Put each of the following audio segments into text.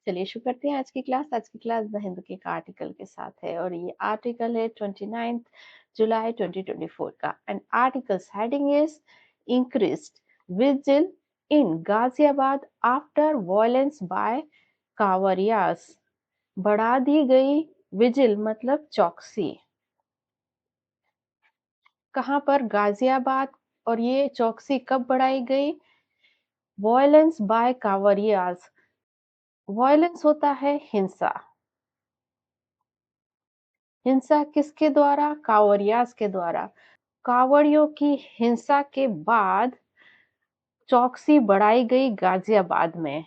चलिए शुरू करते हैं आज की क्लास। आज की क्लास द हिंदू के एक आर्टिकल के साथ है और ये आर्टिकल है 29 जुलाई 2024 का। And articles heading is increased vigil in Ghaziabad after violence by kanwarias. बढ़ा दी गई विजिल मतलब चौकसी। कहाँ पर? गाजियाबाद। और ये चौकसी कब बढ़ाई गई? Violence by कांवरियास। वायलेंस होता है हिंसा। हिंसा किसके द्वारा? कांवरियास के द्वारा। कांवड़ियों की हिंसा के बाद चौकसी बढ़ाई गई गाजियाबाद में।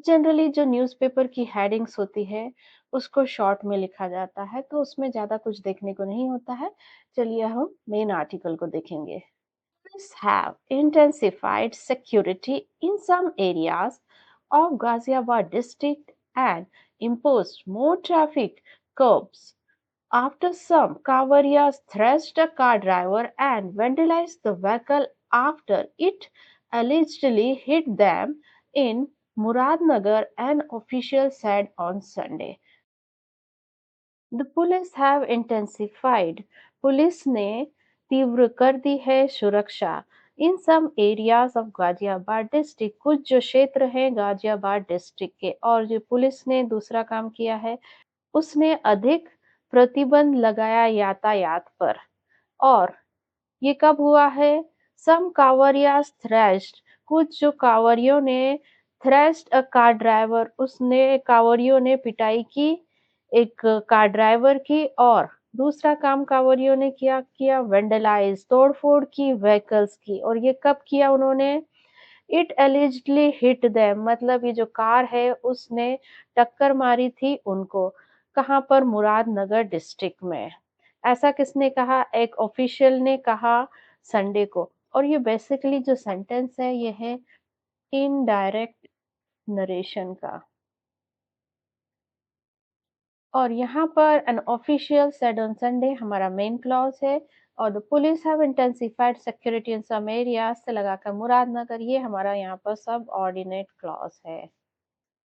जनरली जो न्यूज़पेपर की हेडिंग्स होती है उसको शॉर्ट में लिखा जाता है, तो उसमें ज्यादा कुछ देखने को नहीं होता है। चलिए हम मेन आर्टिकल को देखेंगे। Police have intensified security in some areas of Ghaziabad district and imposed more traffic curbs after some Kavarias thrashed a car driver and vandalized the vehicle after it allegedly hit them in Muradnagar, an official said on Sunday. The police have intensified. Police ने तीव्र कर दी है सुरक्षा in some areas of Ghaziabad district. कुछ जो क्षेत्र हैं गाजियाबाद डिस्ट्रिक्ट के, और जो पुलिस ने दूसरा काम किया है उसने अधिक प्रतिबंध लगाया यातायात पर। और ये कब हुआ है? सम कांवरियास थ्रैश्ड। कुछ जो कांवरियों ने थ्रैश्ड अ कार ड्राइवर, उसने कांवरियों ने पिटाई की एक कार ड्राइवर की। और दूसरा काम कांवरियों ने क्या किया? वेंडलाइज, तोड़फोड़ की व्हीकल्स की। और ये कब किया उन्होंने? इट एलिजिडली हिट देम मतलब ये जो कार है उसने टक्कर मारी थी उनको। कहाँ पर? मुरादनगर डिस्ट्रिक्ट में। ऐसा किसने कहा? एक ऑफिशियल ने कहा संडे को। और ये बेसिकली जो सेंटेंस है ये है इनडायरेक्ट नरेशन का। और यहाँ पर an official said on Sunday हमारा मेन क्लॉज है। और the police have intensified security in some areas से लगाकर मुरादनगर, ये हमारा यहाँ पर सब ऑर्डिनेट क्लॉज है।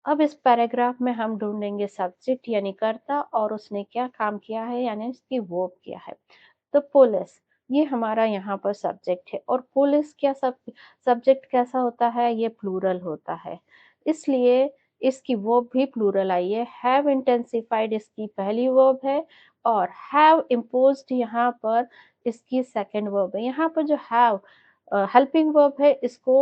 अब इस पैराग्राफ में हम ढूंढेंगे सब्जेक्ट यानी कर्ता और उसने क्या काम किया है यानी उसकी वर्ब किया है। तो पुलिस ये हमारा यहाँ पर सब्जेक्ट है। और पुलिस क्या सब्जेक्ट कैसा होता है? ये प्लूरल होता है, इसलिए इसकी वर्ब भी प्लूरल आई है। हैव इंटेंसिफाइड इसकी पहली वर्ब है और हैव इम्पोज्ड यहाँ पर इसकी सेकंड वर्ब है। यहाँ पर जो हैव हेल्पिंग वर्ब है इसको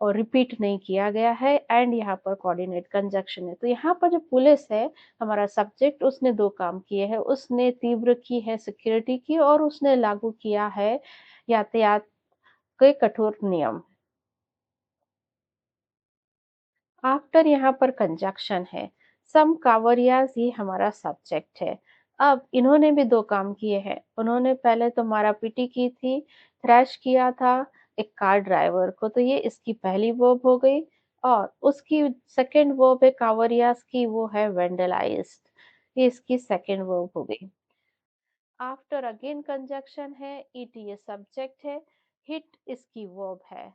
और रिपीट नहीं किया गया है। एंड यहाँ पर कोऑर्डिनेट कंजक्शन है। तो यहाँ पर जो पुलिस है हमारा सब्जेक्ट, उसने दो काम किए हैं। उसने तीव्र की है सिक्योरिटी की और उसने लागू किया है यातायात के कठोर नियम। आफ्टर यहाँ पर कंजक्शन है। सम कांवरियाज ये हमारा सब्जेक्ट है। अब इन्होंने भी दो काम किए हैं। उन्होंने पहले तो मारापीटी की थी, थ्रैश किया था एक कार ड्राइवर को, तो ये इसकी पहली वर्ब हो गई। और उसकी सेकंड वर्ब है कांवरियाज की, वो है वेंडलाइज्ड, ये इसकी सेकंड वर्ब हो गई। आफ्टर अगेन कंजक्शन है, इट ये सब्जेक्ट है, हिट इसकी वर्ब है।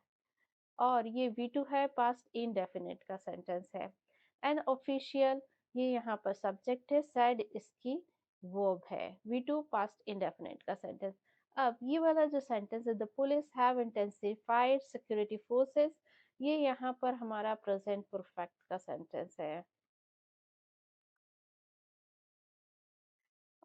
और ये V2 है, पास्ट इंडेफिनिट का सेंटेंस है। एन ऑफिशियल ये यहाँ पर सब्जेक्ट है, सैड इसकी वर्ब है। V2 पास्ट इंडेफिनिट का सेंटेंस। अब ये वाला जो सेंटेंस है, the police have intensified security forces, ये यहाँ पर हमारा प्रेजेंट परफेक्ट का सेंटेंस है।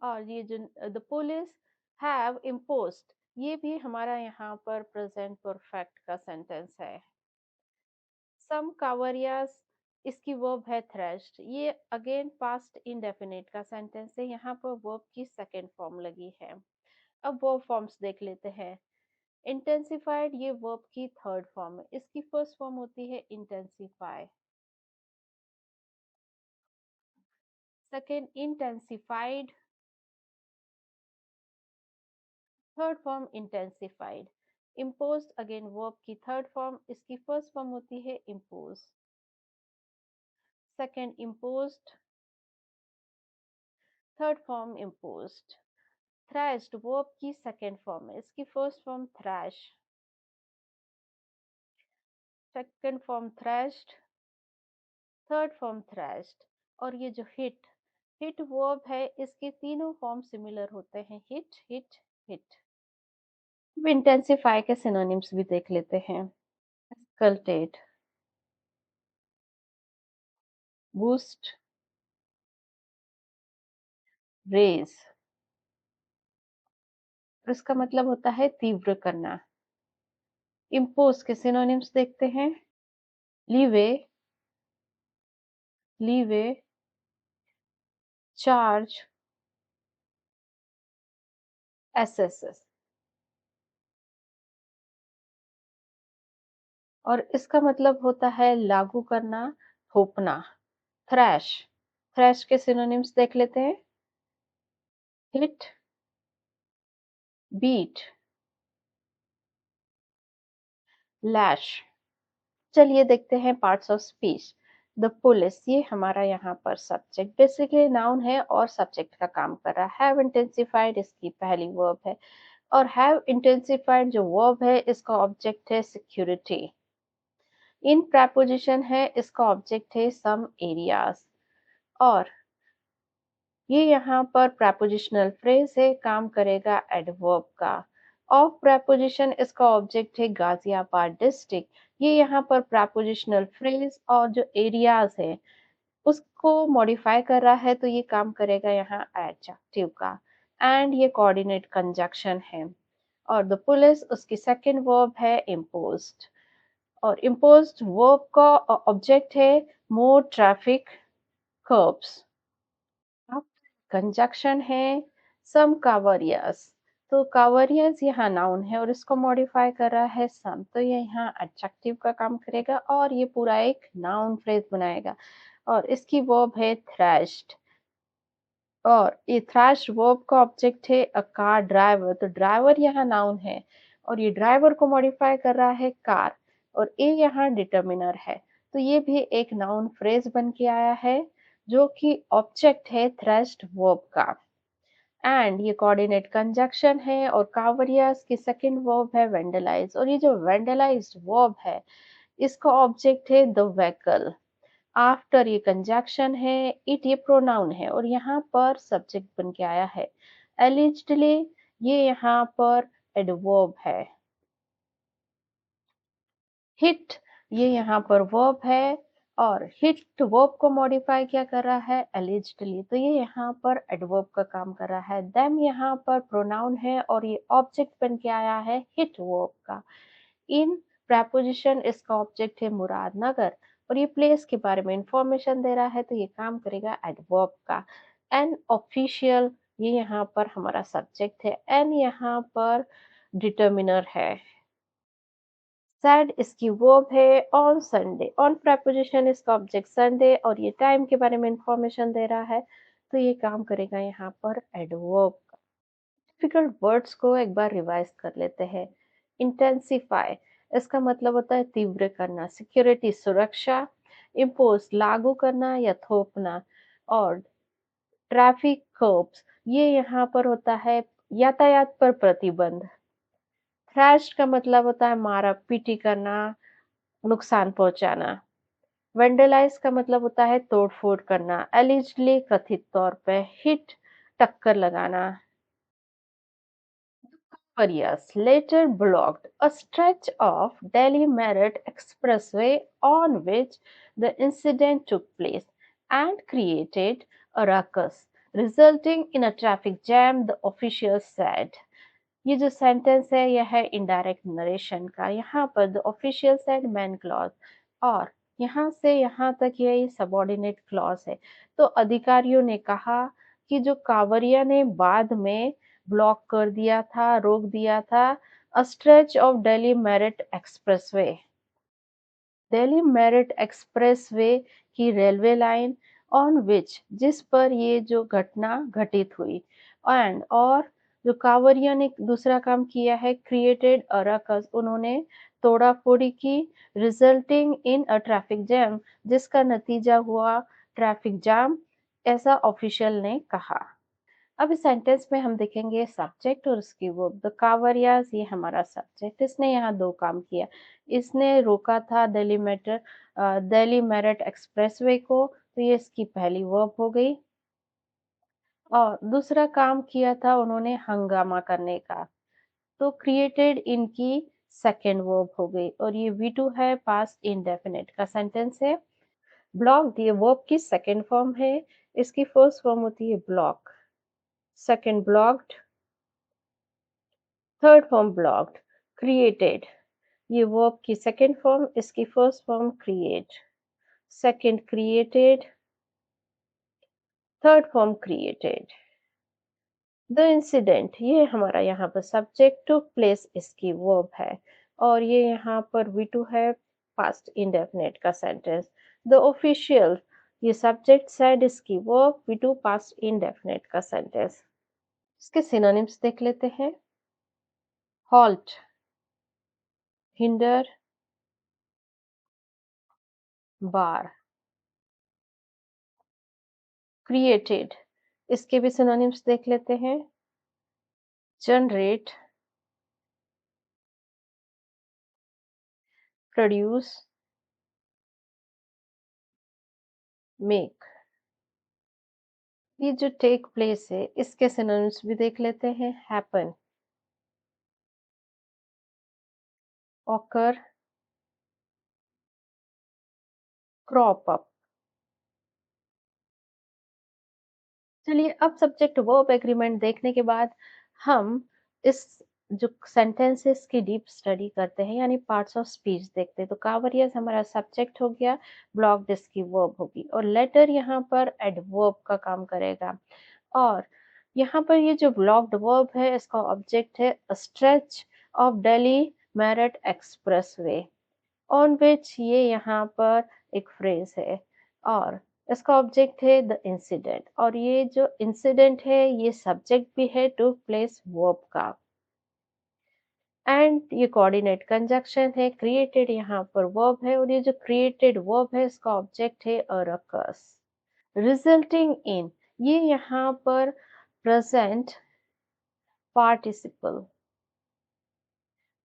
और ये जो द पुलिस हैव इम्पोज्ड, ये भी हमारा यहाँ पर प्रेजेंट परफेक्ट का सेंटेंस है। सम कांवरियास इसकी वर्ब है थ्रैश्ड, ये अगेन पास्ट इंडेफिनिट का सेंटेंस है। यहाँ पर वर्ब की सेकंड फॉर्म लगी है। अब वर्ब फॉर्म्स देख लेते हैं। इंटेंसिफाइड ये वर्ब की थर्ड फॉर्म है, इसकी फर्स्ट फॉर्म होती है intensify. Second intensified, third form intensified. Imposed again verb की थर्ड फॉर्म, इसकी फर्स्ट फॉर्म होती है impose. Second imposed, third form imposed. Thrashed verb की सेकंड फॉर्म है, इसकी first form thrash, second form thrashed, third form thrashed. और ये जो हिट, हिट वर्ब है, इसके तीनों फॉर्म सिमिलर होते हैं, हिट हिट हिट। अब इंटेंसिफाई के सिनोनिम्स भी देख लेते हैं। एस्कल्टेट, बूस्ट, रेज। इसका मतलब होता है तीव्र करना। इम्पोज के सिनोनिम्स देखते हैं। Leeway, leeway, charge, SSS. और इसका मतलब होता है लागू करना, थोपना। थ्रैश, थ्रैश के सिनोनिम्स देख लेते हैं। हिट, बीट, लैश। चलिए देखते हैं parts of speech. The police, ये हमारा यहाँ पर सब्जेक्ट, बेसिकली नाउन है और सब्जेक्ट का काम कर रहा है। हैव इंटेंसिफाइड इसकी पहली वर्ब है। और हैव इंटेंसिफाइड जो वर्ब है, इसका ऑब्जेक्ट है सिक्योरिटी। इन प्रपोजिशन है, इसका ऑब्जेक्ट है सम एरियाज। और ये यहाँ पर प्रपोजिशनल फ्रेज है, काम करेगा एडवर्ब का। ऑफ प्रपोजिशन, इसका ऑब्जेक्ट है गाजियाबाद डिस्ट्रिक्ट। ये यहाँ पर प्रपोजिशनल फ्रेज और जो एरियाज है उसको मॉडिफाई कर रहा है, तो ये काम करेगा यहाँ एडजेक्टिव का। एंड ये कोऑर्डिनेट कंजक्शन है। और द पुलिस, उसकी सेकंड वर्ब है इम्पोज्ड। और इम्पोज्ड वर्ब का ऑब्जेक्ट है मोर ट्रैफिक कर्ब्स। अब कंजक्शन है सम कावरियास। तो कावरियास यहाँ नाउन है और इसको मॉडिफाई कर रहा है सम, तो ये यहाँ एडजेक्टिव का काम करेगा और ये पूरा एक नाउन फ्रेज बनाएगा। और इसकी वर्ब है थ्रैश्ड। और ये थ्रैश्ड वर्ब का ऑब्जेक्ट है अ कार ड्राइवर, तो ड्राइवर यहाँ नाउन है और ये ड्राइवर को मॉडिफाई कर रहा है कार। और ए यहाँ डिटर्मिनर है, तो ये भी एक नाउन फ्रेज बन के आया है जो कि ऑब्जेक्ट है थ्रैश्ड वर्ब का। एंड ये कोऑर्डिनेट कंजक्शन है। और कावरियास की सेकंड वर्ब है वेंडलाइज। और ये जो वेंडलाइज्ड वर्ब है, इसका ऑब्जेक्ट है द व्हीकल। आफ्टर ये कंजक्शन है। इट ये प्रोनाउन है और यहाँ पर सब्जेक्ट बन के आया है। एलिजिडली, ये यहाँ पर एडवर्ब है। हिट, ये यहाँ पर वर्ब है और हिट वर्ब को मॉडिफाई क्या कर रहा है, एलिजिडली, तो ये यहाँ पर एडवर्ब का काम कर रहा है। देम यहाँ पर प्रोनाउन है और ये ऑब्जेक्ट बन के आया है हिट वर्ब का। इन प्रपोजिशन, इसका ऑब्जेक्ट है मुरादनगर और ये प्लेस के बारे में इंफॉर्मेशन दे रहा है, तो ये काम करेगा एडवर्ब का। एन ऑफिशियल, ये यहाँ पर हमारा सब्जेक्ट है। एन यहाँ पर डिटर्मिनर है। सैड इसकी वर्ब है। ऑन संडे, ऑन प्रपोजिशन, इसका ऑब्जेक्ट संडे और ये टाइम के बारे में इंफॉर्मेशन दे रहा है, तो ये काम करेगा यहाँ पर एडवर्ब। डिफिकल्ट वर्ड्स को एक बार रिवाइज कर लेते हैं। इंटेंसिफाई, इसका मतलब होता है तीव्र करना। सिक्योरिटी, सुरक्षा। इम्पोज, लागू करना या थोपना। और ट्रैफिक कर्ब्स, ये यहाँ पर होता है यातायात पर प्रतिबंध। थ्रैश का मतलब होता है मारा पीटी करना, नुकसान पहुंचाना। वेंडलाइज का मतलब होता है तोड़-फोड़ करना। एलिजिडली, कथित तौर पे। हिट, टक्कर लगाना। Areas later blocked a stretch of Delhi Meerut Expressway on which the incident took place and created a ruckus, resulting in a traffic jam, the officials said. ये जो सेंटेंस है यह है इनडायरेक्ट नरेशन का। यहाँ पर the official said man clause और यहाँ से यहाँ तक यही सबऑर्डिनेट क्लॉज है। तो अधिकारियों ने कहा कि जो कांवरिया ने बाद में ब्लॉक कर दिया था, रोक दिया था, a stretch of Delhi Meerut expressway, Delhi Meerut expressway की रेलवे लाइन, ऑन विच, जिस पर ये जो घटना घटित हुई। एंड और जो कांवरिया ने दूसरा काम किया है, क्रिएटेड अ रकस, उन्होंने तोड़ा फोड़ी की। Resulting in a traffic jam, जिसका नतीजा हुआ ट्रैफिक जाम, ऐसा ऑफिशियल ने कहा। अब इस सेंटेंस में हम देखेंगे सब्जेक्ट और उसकी वर्ब। द कांवरियाज ये हमारा सब्जेक्ट, इसने यहाँ 2 काम किया। इसने रोका था दिल्ली मेरठ एक्सप्रेसवे को, तो ये इसकी पहली वर्ब हो गई। और दूसरा काम किया था उन्होंने हंगामा करने का, तो क्रिएटेड इनकी सेकंड वर्ब हो गई और ये V2 है, पास्ट इंडेफिनिट का सेंटेंस है। ब्लॉक्ड ये वर्ब की सेकंड फॉर्म है, इसकी फर्स्ट फॉर्म होती है block, second blocked, third form blocked. Created ये वर्ब की सेकंड फॉर्म, इसकी first form create, second created, third form created. The incident ये हमारा यहाँ पर सब्जेक्ट टुक प्लेस इसकी वर्ब है और ये यहाँ पर V2 है, पास्ट इंडेफिनिट का सेंटेंस। द ऑफिशियल ये सब्जेक्ट साइड इसकी वर्ब, V2 पास्ट इंडेफिनिट का सेंटेंस। इसके सिनोनिम्स देख लेते हैं। हॉल्ट, हिंडर, बार। क्रिएटेड इसके भी सिनोनिम्स देख लेते हैं। Generate, produce, make. ये जो टेक प्लेस है इसके सिनोनिम्स भी देख लेते हैं। Happen, occur, crop up. चलिए अब सब्जेक्ट वर्ब एग्रीमेंट देखने के बाद हम इस जो सेंटेंस है इसकी डीप स्टडी करते हैं, यानी पार्ट्स ऑफ स्पीच देखते हैं। तो कावरियस हमारा सब्जेक्ट हो गया, ब्लॉक्ड इसकी वर्ब होगी और लेटर यहाँ पर एडवर्ब का काम करेगा। और यहाँ पर ये जो ब्लॉक्ड वर्ब है इसका ऑब्जेक्ट है stretch of Delhi Meerut expressway, on which ये यहाँ पर एक फ्रेज है और इसका ऑब्जेक्ट है द इंसिडेंट और ये जो इंसिडेंट है ये सब्जेक्ट भी है टू प्लेस वर्ब का। एंड ये कोऑर्डिनेट कंजक्शन है। क्रिएटेड यहाँ पर वर्ब है और ये जो क्रिएटेड वर्ब है इसका ऑब्जेक्ट है अरकस। रिजल्टिंग इन ये यहाँ पर प्रेजेंट पार्टिसिपल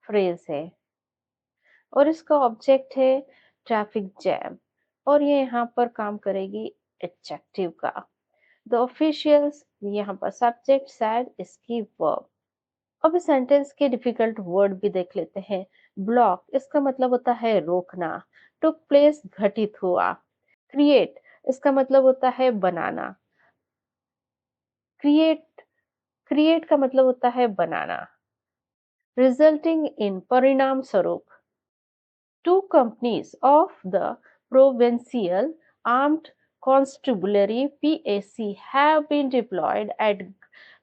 फ्रेज है और इसका ऑब्जेक्ट है ट्रैफिक जैम और ये यहाँ पर काम करेगी एडजेक्टिव का। द ऑफिशियल्स यहाँ पर सब्जेक्ट सैड इसकी वर्ब। अब इस सेंटेंस के डिफिकल्ट वर्ड भी देख लेते हैं। ब्लॉक इसका मतलब होता है रोकना, टुक प्लेस घटित हुआ। क्रिएट इसका मतलब होता है बनाना, क्रिएट क्रिएट का मतलब होता है बनाना। रिजल्टिंग इन परिणाम स्वरूप। Two companies of the Provincial Armed Constabulary (PAC) have been deployed at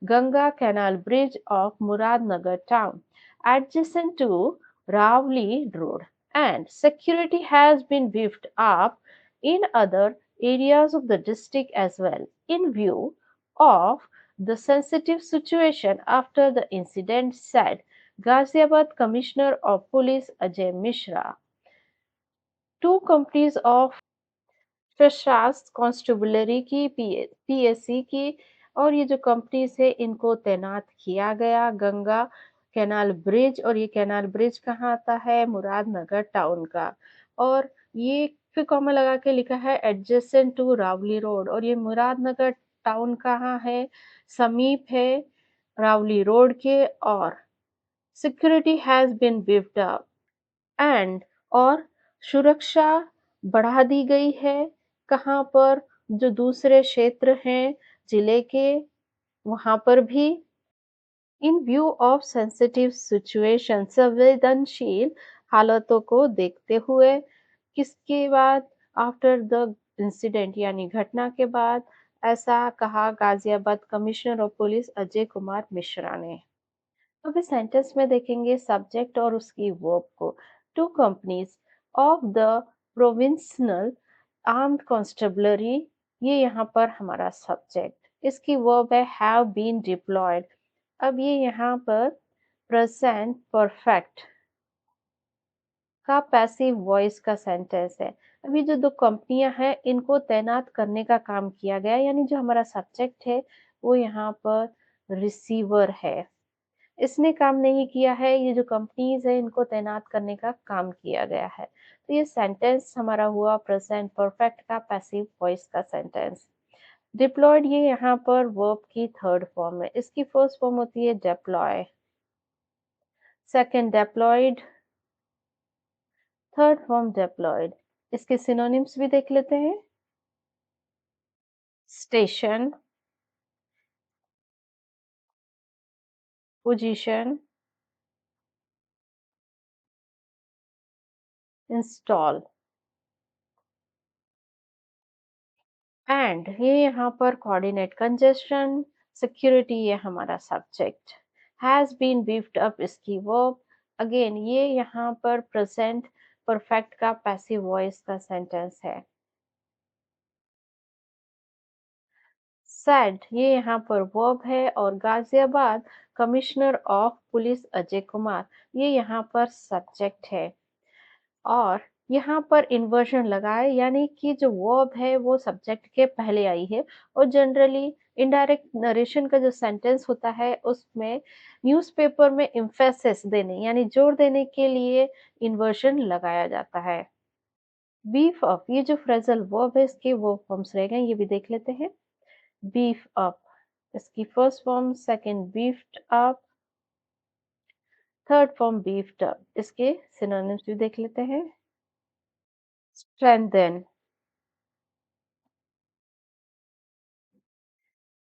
Ganga Canal Bridge of Muradnagar town, adjacent to Ravli Road, and security has been beefed up in other areas of the district as well, in view of the sensitive situation after the incident, said Ghaziabad Commissioner of Police Ajay Mishra. Two companies of प्रशासन constabulary की PSC की और ये जो companies है इनको तैनात किया गया गंगा कैनाल ब्रिज। और ये कैनाल ब्रिज कहाँ आता है? मुरादनगर टाउन का। और ये फिर कॉमा लगा के लिखा है एडजेसेंट टू रावली रोड और ये मुरादनगर टाउन कहाँ है? समीप है रावली रोड के। और security has been beefed up and और सुरक्षा बढ़ा दी गई है। कहाँ पर? जो दूसरे क्षेत्र हैं जिले के, वहां पर भी। इन व्यू ऑफ सेंसिटिव सिचुएशन संवेदनशील हालातों को देखते हुए। किसके बाद? आफ्टर द इंसिडेंट यानी घटना के बाद। ऐसा कहा Ghaziabad commissioner of police Ajay Kumar Mishra ने। अब इस सेंटेंस में देखेंगे सब्जेक्ट और उसकी वर्ब को। Two companies of the provincial armed constabulary ये यहाँ पर हमारा सब्जेक्ट। इसकी वर्ब है हैव बीन डिप्लॉयड। अब ये यहाँ पर प्रेजेंट परफेक्ट का पैसिव वॉइस का सेंटेंस है। अभी जो दो कंपनियां हैं इनको तैनात करने का काम किया गया, यानी जो हमारा सब्जेक्ट है वो यहाँ पर रिसीवर है। इसने काम नहीं किया है, ये जो कंपनीज़ है इनको तैनात करने का काम किया गया है। तो ये सेंटेंस हमारा हुआ प्रेज़ेंट परफेक्ट का पैसिव वॉइस का सेंटेंस। डिप्लॉयड ये यहाँ पर वर्ब की थर्ड फॉर्म है। इसकी फर्स्ट फॉर्म होती है deploy, second deployed, third form deployed. इसके सिनोनिम्स भी देख लेते हैं। स्टेशन, पोजीशन, इंस्टॉल एंड ये यहाँ पर कोऑर्डिनेट कंजेशन, सिक्योरिटी ये हमारा subject, has been beefed up इसकी वर्ब, अगेन ये यहाँ पर प्रेजेंट परफेक्ट का पैसिव वॉइस का सेंटेंस है। सैड ये यहाँ पर वर्ब है और Ghaziabad commissioner of police Ajay Kumar ये यहाँ पर सब्जेक्ट है। और यहाँ पर इन्वर्जन लगाए यानी कि जो वर्ब है वो सब्जेक्ट के पहले आई है और जनरली इनडायरेक्ट नरेशन का जो सेंटेंस होता है उसमें न्यूज़पेपर में एम्फेसिस देने यानी जोर देने के लिए इन्वर्जन लगाया जाता है। बीफ अप ये जो फ्रेजल वर्ब है इसके वर्ब फॉर्म्स रह गए ये भी देख लेते हैं। बीफ अप इसकी first form, second beefed up, third form beefed up. इसके सिनोनिम्स भी देख लेते हैं। Strengthen,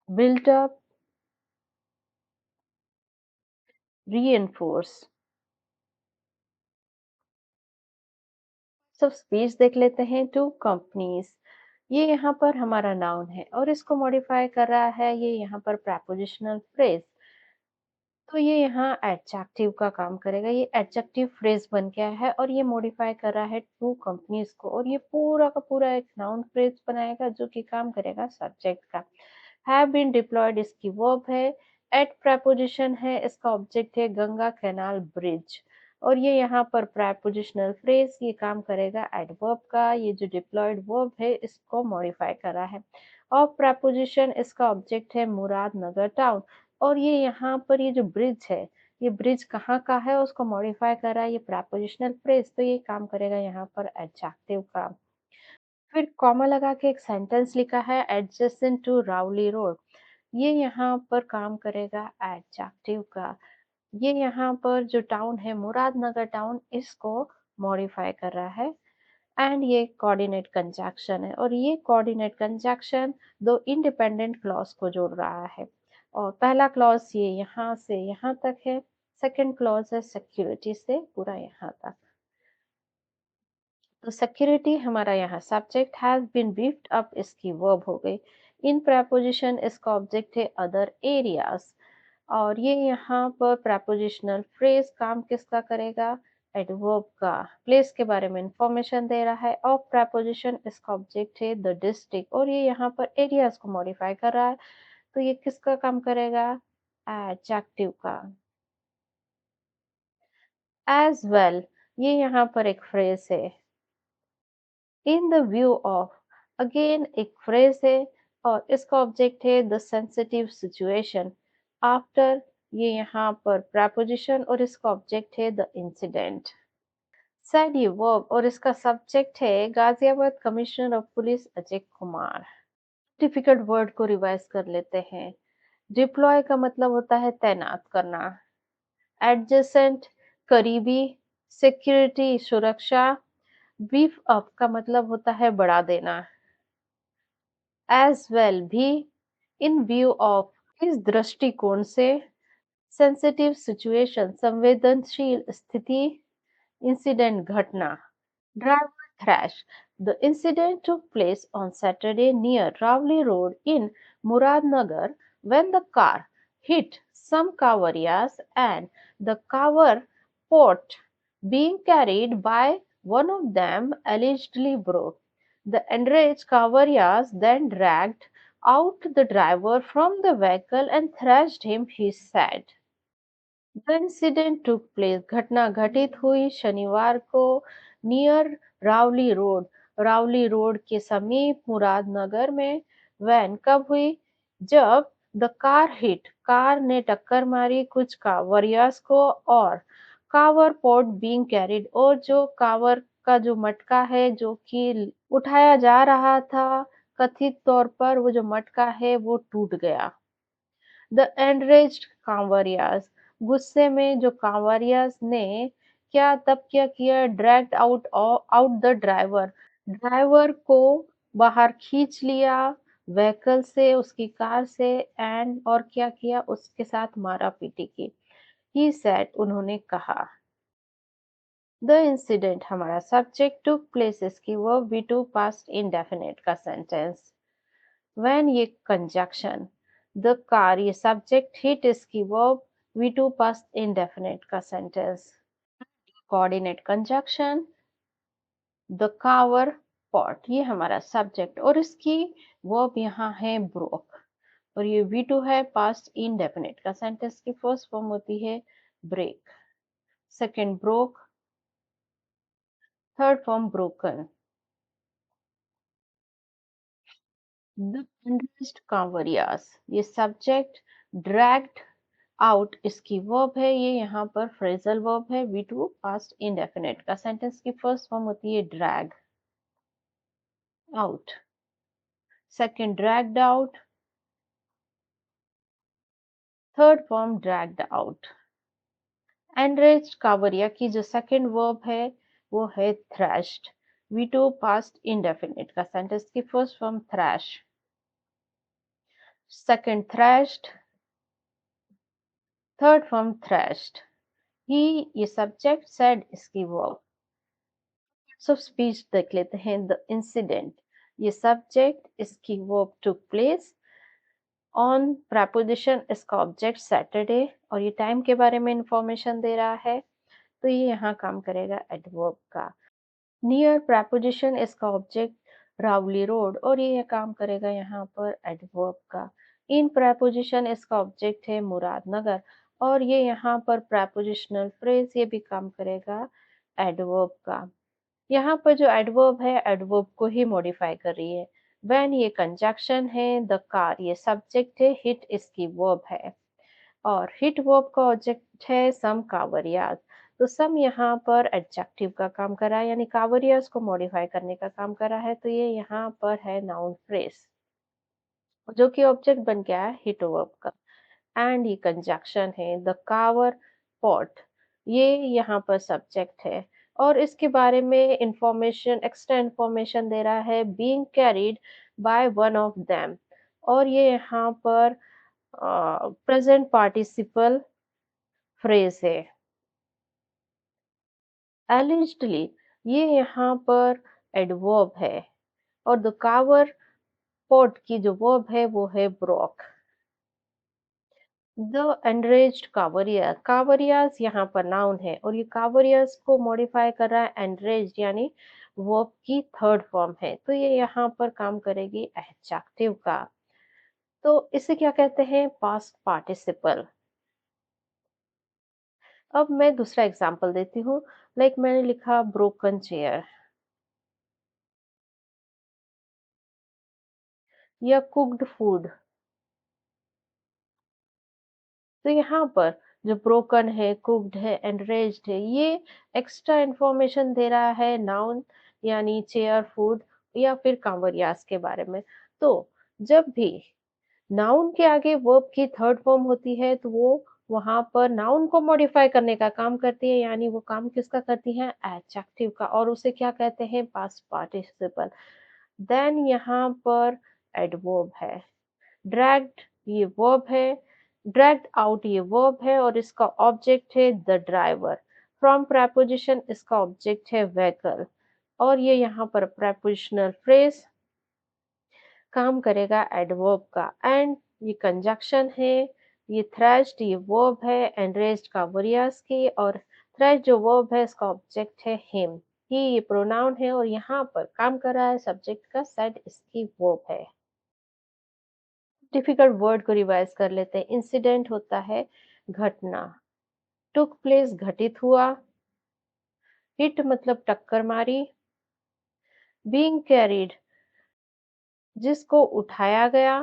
built up, reinforce. सब स्पीच देख लेते हैं। टू कंपनीज ये यहाँ पर हमारा नाउन है और इसको मॉडिफाई कर रहा है ये यहाँ पर प्रेपोजिशनल फ्रेज। तो ये यहाँ एडजेक्टिव का काम करेगा। ये एडजेक्टिव फ्रेज बन गया है और ये मॉडिफाई कर रहा है टू कंपनीज को और ये पूरा का पूरा एक नाउन फ्रेज बनाएगा जो कि काम करेगा सब्जेक्ट का। हैव बीन डिप्लॉयड इसकी वर्ब है। एट प्रेपोजिशन है, इसका ऑब्जेक्ट है गंगा कैनाल ब्रिज और ये यहाँ पर प्रेपोजिशनल फ्रेज ये काम करेगा एडवर्ब का। ये जो डिप्लॉयड वर्ब है इसको मॉडिफाई कर रहा है। ऑफ प्रेपोजिशन इसका ऑब्जेक्ट है मुरादनगर टाउन और ये यहाँ पर ये जो ब्रिज है ये ब्रिज कहाँ का है उसको मॉडिफाई कर रहा है ये प्रेपोजिशनल फ्रेज। तो ये काम करेगा यहाँ पर एडजेक्टिव का। फिर कॉमा लगा के एक सेंटेंस लिखा है एडजेसेंट टू रावली रोड ये यहाँ पर काम करेगा एडजेक्टिव का। ये यहाँ पर जो टाउन है मुरादनगर टाउन इसको मॉडिफाई कर रहा है। एंड ये कोऑर्डिनेट कंजंक्शन है और ये कोऑर्डिनेट कंजंक्शन दो इंडिपेंडेंट क्लॉज को जोड़ रहा है और पहला क्लॉज ये यहाँ से यहाँ तक है, सेकंड क्लॉज है सिक्योरिटी से पूरा यहाँ तक। तो सिक्योरिटी हमारा यहाँ subject has been beefed up इसकी वर्ब हो गई। इन प्रेपोजिशन इसका ऑब्जेक्ट है अदर एरियाज और ये यहाँ पर प्रेपोजिशनल फ्रेज काम किसका करेगा एडवर्ब का। प्लेस के बारे में इंफॉर्मेशन दे रहा है। ऑफ प्रेपोजिशन इसका ऑब्जेक्ट है द डिस्ट्रिक्ट और ये यहाँ पर एरियाज को मॉडिफाई कर रहा है। तो ये किसका काम करेगा एडजेक्टिव का। एज वेल ये यहाँ पर एक फ्रेज है। In the view of again एक फ्रेज है और इसका ऑब्जेक्ट है द सेंसिटिव सिचुएशन। आफ्टर ये यहाँ पर प्रेपोजिशन और इसका ऑब्जेक्ट है द इंसिडेंट। सैड ये वर्ब और इसका सब्जेक्ट है Ghaziabad commissioner of police Ajay Kumar. Difficult word को रिवाइज कर लेते हैं। डिप्लॉय का मतलब होता है तैनात करना, एडजेसेंट करीबी, सिक्योरिटी सुरक्षा, बीफ अप का मतलब होता है बढ़ा देना, एज वेल भी, इन व्यू ऑफ इस दृष्टिकोण से, सेंसिटिव सिचुएशन संवेदनशील स्थिति, इंसिडेंट घटना। Driver crash. The incident took place on Saturday near Ravli Road in Muradnagar when the car hit some Kavarias and the cover pot being carried by one of them allegedly broke. The enraged Kavarias then dragged out the driver from the vehicle and thrashed him, he said. The incident took place घटना घटित हुई शनिवार को near रावली road के समीप मुरादनगर में। Van कब हुई जब द कार हिट, कार ने टक्कर मारी कुछ कांवरियास को, और कावर पॉट बीइंग कैरिड, और जो कावर का जो मटका है जो कि उठाया जा रहा था, कथित तौर पर वो जो मटका है वो टूट गया। द एनरेज्ड कांवरियास, गुस्से में जो कांवरियास ने क्या किया, dragged out the driver, driver को बाहर खींच लिया व्हीकल से, उसकी कार से, एंड और क्या किया, उसके साथ मारा पीटी की। ही सेड, उन्होंने कहा। द इंसिडेंट हमारा सब्जेक्ट टुक प्लेस, इसकी verb V two past indefinite का सेंटेंस। व्हेन ये कंजंक्शन, द कार ये सब्जेक्ट, हिट इसकी verb, V two past indefinite का sentence. Coordinate conjunction, the kanwar pot ये हमारा सब्जेक्ट, और इसकी वर्ब यहाँ है ब्रोक, और ये वी टू है पास्ट इंडेफिनिट का सेंटेंस की फर्स्ट फॉर्म होती है break, second broke, third form broken. The unrest kanwarias ये सब्जेक्ट, ड्रैग्ड आउट इसकी वर्ब है, ये यहाँ पर फ्रेजल वर्ब है, वी टू पास्ट इंडेफिनिट का सेंटेंस की फर्स्ट फॉर्म होती है drag out, second dragged out, third form dragged out. Enraged kanwaria की जो सेकंड वर्ब है वो है thrashed, V two past indefinite का सेंटेंस की first form thrash, second thrashed, third form thrashed. He ये सब्जेक्ट, सेड इसकी वर्ब। सो स्पीच देख लेते हैं। द इंसिडेंट ये सब्जेक्ट, इसकी verb took place, on preposition इसका ऑब्जेक्ट सैटरडे, और ये टाइम के बारे में इंफॉर्मेशन दे रहा है, तो ये यहाँ काम करेगा एडवर्ब का। नियर प्रपोजिशन इसका ऑब्जेक्ट रावली रोड, और ये काम करेगा यहाँ पर एडवर्ब का। इन प्रपोजिशन इसका ऑब्जेक्ट है मुरादनगर, और ये यहाँ पर प्रपोजिशनल फ्रेज ये भी काम करेगा एडवर्ब का। यहाँ पर जो एडवर्ब है एडवर्ब को ही मॉडिफाई कर रही है। व्हेन ये कंजक्शन है, द कार ये सब्जेक्ट है, हिट इसकी वर्ब है, और हिट वर्ब का ऑब्जेक्ट है सम कावरियाज। तो सम यहाँ पर एडजेक्टिव का काम कर रहा है, यानी कावरियाज को मॉडिफाई करने का काम कर रहा है, तो ये यहाँ पर है नाउन फ्रेज, जो कि ऑब्जेक्ट बन गया है हिट वर्ब का। एंड ये कंजक्शन है द कावर पॉट, ये यहाँ पर सब्जेक्ट है, और इसके बारे में इंफॉर्मेशन, एक्स्ट्रा इंफॉर्मेशन दे रहा है, being carried by one of them, और ये यहाँ पर प्रेजेंट पार्टिसिपल फ्रेज है। एलिजिडली ये यहाँ पर एडवर्ब है, और द कावर पॉट की जो वर्ब है वो है ब्रोक। द एनरेज्ड कावरिया, कावरियाज यहाँ पर नाउन है, और ये कावरियाज को मॉडिफाई कर रहा है एनरेज्ड, यानी वर्ब की थर्ड फॉर्म है, तो ये यहाँ पर काम करेगी एडजेक्टिव का। तो इसे क्या कहते हैं, पास्ट पार्टिसिपल। अब मैं दूसरा एग्जांपल देती हूँ। लाइक मैंने लिखा ब्रोकन चेयर या कुक्ड फूड, तो यहाँ पर जो ब्रोकन है, कुक्ड है, एनरेज्ड है, ये एक्स्ट्रा इंफॉर्मेशन दे रहा है नाउन यानी चेयर, फूड या फिर कांवरियास के बारे में। तो जब भी नाउन के आगे वर्ब की थर्ड फॉर्म होती है तो वो वहां पर नाउन को मॉडिफाई करने का काम करती है, यानी वो काम किसका करती है, एडजेक्टिव का, और उसे क्या कहते हैं, पास्ट पार्टिसिपल। देन यहाँ पर एडवर्ब है। ड्रैग्ड ये वर्ब है, ड्रैग्ड आउट ये वर्ब है, और इसका ऑब्जेक्ट है द ड्राइवर। फ्रॉम preposition इसका ऑब्जेक्ट है व्हीकल, और ये यहाँ पर prepositional फ्रेज काम करेगा एडवर्ब का। एंड ये कंजक्शन है, ये थ्रैश्ड ये वर्ब है, एनरेज्ड का वरियास की, और थ्रैश्ड जो वर्ब है इसका ऑब्जेक्ट है हिम। ही ये प्रोनाउन है, और यहाँ पर काम कर रहा है सब्जेक्ट का, सेड इसकी वर्ब है। डिफिकल्ट वर्ड को रिवाइज कर लेते हैं। इंसिडेंट होता है घटना, टुक प्लेस घटित हुआ, हिट मतलब टक्कर मारी, बीइंग कैरिड जिसको उठाया गया,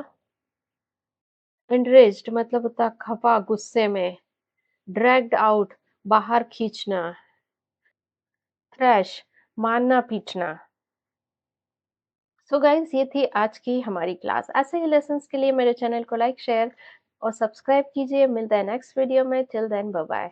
एनरेज्ड मतलब होता है खफा, गुस्से में। ड्रैग्ड आउट, बाहर खींचना। थ्रैश, मारना पीटना। सो गाइस, ये थी आज की हमारी क्लास। ऐसे ही लेसन्स के लिए मेरे चैनल को लाइक, शेयर और सब्सक्राइब कीजिए। मिलता है नेक्स्ट वीडियो में। Till then bye bye.